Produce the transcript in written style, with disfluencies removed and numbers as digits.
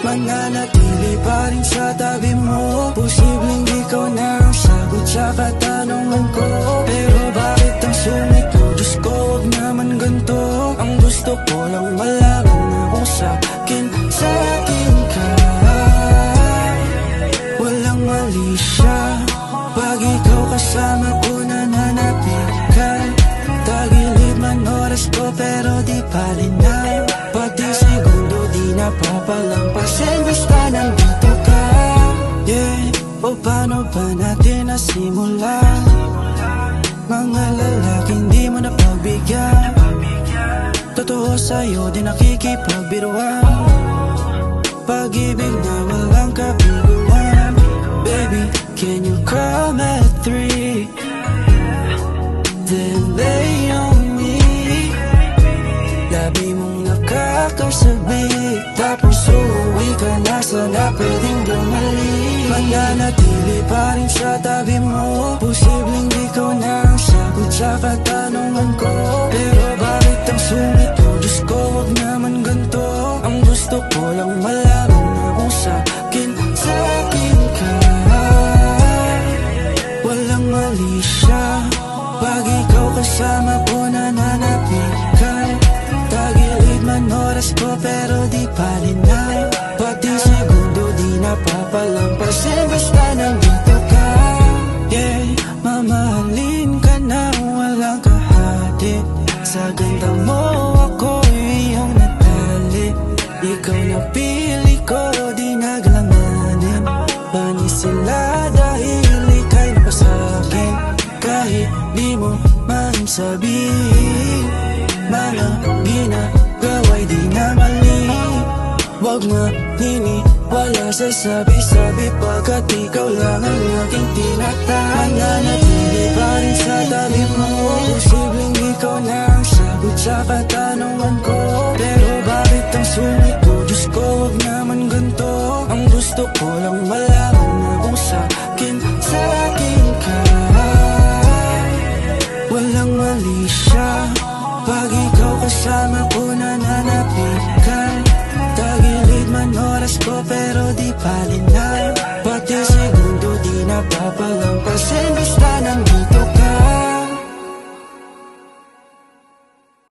Mananatili pa rin sa tabi mo. Posibleng ikaw na ang sagot sa katanungan ko. Pero bakit ang sungit ko? Diyos ko, wag naman ganito. Ang gusto ko lang malaman na kung sa'kin ka. Walang mali siya pag ikaw kasama ko, nananapit ka. Tagilid man oras ko pero di palinaw. Pati segundo di napapalampasin basta nandito ka. Yeah, o paano ba natin nasimula? Mga lalaking di mo napagbigyan. Totoo sa'yo di nakikipagbiruan. Pag-ibig na walang kabiguan. Baby, can you come at 3? Then lay on me. Labi mong nakakasabi, tapos uuwi ka na, sana pwedeng bumalik. Mananatili pa rin sa tabi mo. Posibleng ikaw na ang sagot sa katanungan ko. Pero bakit ang sungit ko? Diyos ko, wag naman ganito. Ang gusto ko lang malaman na kung sa'kin ka. Walang mali siya pag ikaw kasama ko, nananapit ka. Tagilid man oras ko pero di palinaw. Pati segundo di napapalampasin basta nandito ka. Yeah, mamahalin ka na walang kahati. Sa ganda mo ako iyong natali. Ikaw napili ko, di naglanganin. Panis sila dahil ika'y napasakin. Kahit di mo man sabihin, mga ginagawa'y di na mali. Huwag maniniwala sa sabi-sabi, pagkat ikaw lang ang aking tinatahak. Nananatili pa rin sa tabi mo. Posibleng ikaw na ang sagot sa katanungan ko. Pero bakit ang sungit ko? Diyos ko, wag naman ganito. Ang gusto ko lang malaman na kung sa'kin ka. Walang mali siya pag ikaw kasama ko, nananapit ka. Tagilid man oras ko pero di palinaw. Pati segundo di napapalampasin basta nandito